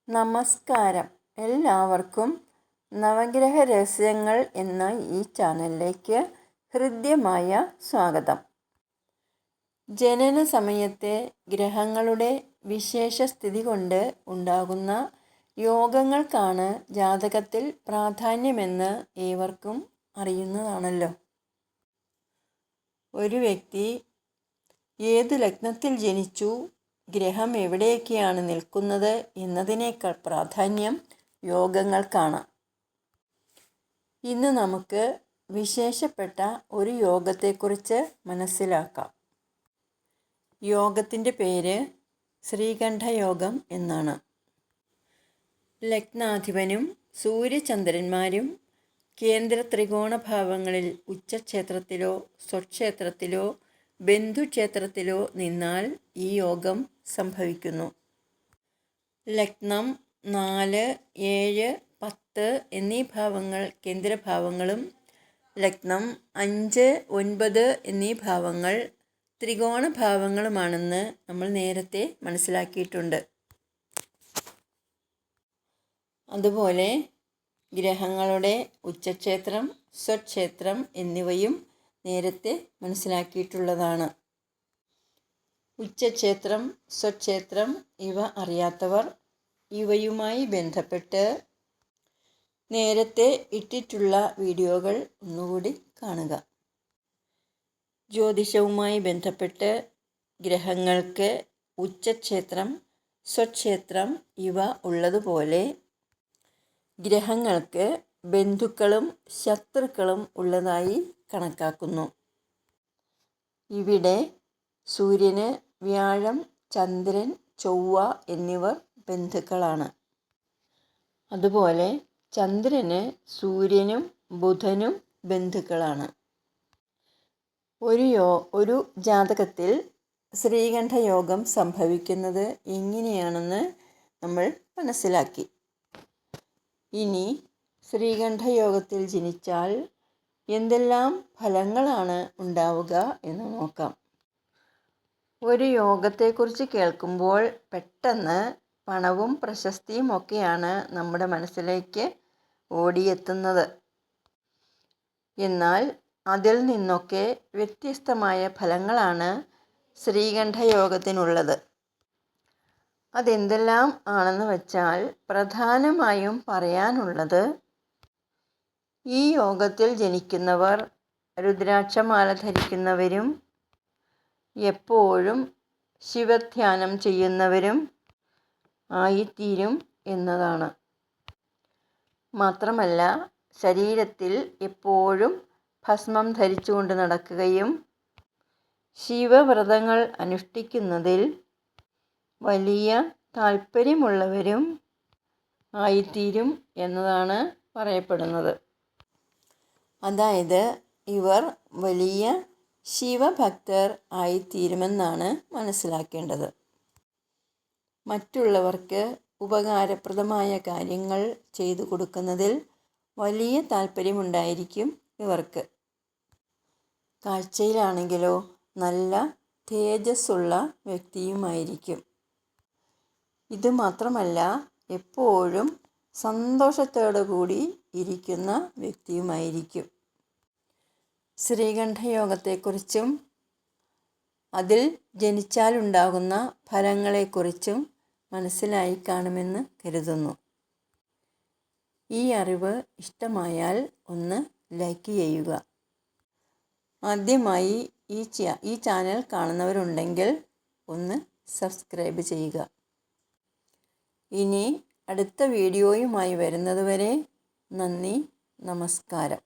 നമസ്കാരം. എല്ലാവർക്കും നവഗ്രഹ രഹസ്യങ്ങൾ എന്ന ഈ ചാനലിലേക്ക് ഹൃദ്യമായ സ്വാഗതം. ജനന സമയത്തെ ഗ്രഹങ്ങളുടെ വിശേഷ സ്ഥിതി കൊണ്ട് ഉണ്ടാകുന്ന യോഗങ്ങൾക്കാണ് ജാതകത്തിൽ പ്രാധാന്യമെന്ന് ഏവർക്കും അറിയുന്നതാണല്ലോ. ഒരു വ്യക്തി ഏതു ലഗ്നത്തിൽ ജനിച്ചു, ഗ്രഹം എവിടെയൊക്കെയാണ് നിൽക്കുന്നത് എന്നതിനേക്കാൾ പ്രാധാന്യം യോഗങ്ങൾക്കാണ്. ഇന്ന് നമുക്ക് വിശേഷപ്പെട്ട ഒരു യോഗത്തെക്കുറിച്ച് മനസ്സിലാക്കാം. യോഗത്തിൻ്റെ പേര് ശ്രീകണ്ഠയോഗം എന്നാണ്. ലഗ്നാധിപനും സൂര്യചന്ദ്രന്മാരും കേന്ദ്ര ത്രികോണ ഭാവങ്ങളിൽ ഉച്ചക്ഷേത്രത്തിലോ സ്വക്ഷേത്രത്തിലോ ബന്ധുക്ഷേത്രത്തിലോ നിന്നാൽ ഈ യോഗം സംഭവിക്കുന്നു. ലഗ്നം 4, 7, 10 എന്നീ ഭാവങ്ങൾ കേന്ദ്രഭാവങ്ങളും ലഗ്നം 5, 9 എന്നീ ഭാവങ്ങൾ ത്രികോണ ഭാവങ്ങളുമാണെന്ന് നമ്മൾ നേരത്തെ മനസ്സിലാക്കിയിട്ടുണ്ട്. അതുപോലെ ഗ്രഹങ്ങളുടെ ഉച്ചക്ഷേത്രം, സ്വക്ഷേത്രം എന്നിവയും നേരത്തെ മനസ്സിലാക്കിയിട്ടുള്ളതാണ്. ഉച്ചക്ഷേത്രം, സ്വക്ഷേത്രം ഇവ അറിയാത്തവർ ഇവയുമായി ബന്ധപ്പെട്ട് നേരത്തെ ഇട്ടിട്ടുള്ള വീഡിയോകൾ ഒന്നുകൂടി കാണുക. ജ്യോതിഷവുമായി ബന്ധപ്പെട്ട് ഗ്രഹങ്ങൾക്ക് ഉച്ചക്ഷേത്രം, സ്വക്ഷേത്രം ഇവ ഉള്ളതുപോലെ ഗ്രഹങ്ങൾക്ക് ബന്ധുക്കളും ശത്രുക്കളും ഉള്ളതായി കണക്കാക്കുന്നു. ഇവിടെ സൂര്യന് വ്യാഴം, ചന്ദ്രൻ, ചൊവ്വ എന്നിവർ ബന്ധുക്കളാണ്. അതുപോലെ ചന്ദ്രന് സൂര്യനും ബുധനും ബന്ധുക്കളാണ്. ഒരു ജാതകത്തിൽ ശ്രീകണ്ഠയോഗം സംഭവിക്കുന്നത് എങ്ങനെയാണെന്ന് നമ്മൾ മനസ്സിലാക്കി. ഇനി ശ്രീകണ്ഠയോഗത്തിൽ ജനിച്ചാൽ എന്തെല്ലാം ഫലങ്ങളാണ് ഉണ്ടാവുക എന്ന് നോക്കാം. ഒരു യോഗത്തെക്കുറിച്ച് കേൾക്കുമ്പോൾ പെട്ടെന്ന് പണവും പ്രശസ്തിയും ഒക്കെയാണ് നമ്മുടെ മനസ്സിലേക്ക് ഓടിയെത്തുന്നത്. എന്നാൽ അതിൽ നിന്നൊക്കെ വ്യത്യസ്തമായ ഫലങ്ങളാണ് ശ്രീകണ്ഠയോഗത്തിനുള്ളത്. അതെന്തെല്ലാം ആണെന്ന് വെച്ചാൽ പ്രധാനമായും പറയാനുള്ളത്, ഈ യോഗത്തിൽ ജനിക്കുന്നവർ രുദ്രാക്ഷമാല ധരിക്കുന്നവരും എപ്പോഴും ശിവധ്യാനം ചെയ്യുന്നവരും ആയിത്തീരും എന്നതാണ്. മാത്രമല്ല ശരീരത്തിൽ എപ്പോഴും ഭസ്മം ധരിച്ചുകൊണ്ട് നടക്കുകയും ശിവവ്രതങ്ങൾ അനുഷ്ഠിക്കുന്നതിൽ വലിയ താല്പര്യമുള്ളവരും ആയിത്തീരും എന്നതാണ് പറയപ്പെടുന്നത്. അതായത് ഇവർ വലിയ ശിവഭക്തർ ആയിത്തീരുമെന്നാണ് മനസ്സിലാക്കേണ്ടത്. മറ്റുള്ളവർക്ക് ഉപകാരപ്രദമായ കാര്യങ്ങൾ ചെയ്തു കൊടുക്കുന്നതിൽ വലിയ താല്പര്യമുണ്ടായിരിക്കും ഇവർക്ക്. കാഴ്ചയിലാണെങ്കിലോ നല്ല തേജസ്സുള്ള വ്യക്തിയുമായിരിക്കും. ഇതുമാത്രമല്ല എപ്പോഴും സന്തോഷത്തോടു കൂടി ഇരിക്കുന്ന വ്യക്തിയുമായിരിക്കും. ശ്രീകണ്ഠയോഗത്തെക്കുറിച്ചും അതിൽ ജനിച്ചാലുണ്ടാകുന്ന ഫലങ്ങളെക്കുറിച്ചും മനസ്സിലായി കാണുമെന്ന് കരുതുന്നു. ഈ അറിവ് ഇഷ്ടമായാൽ ഒന്ന് ലൈക്ക് ചെയ്യുക. ആദ്യമായി ഈ ചാനൽ കാണുന്നവരുണ്ടെങ്കിൽ ഒന്ന് സബ്സ്ക്രൈബ് ചെയ്യുക. ഇനി അടുത്ത വീഡിയോയുമായി വരുന്നതുവരെ നന്ദി, നമസ്കാരം.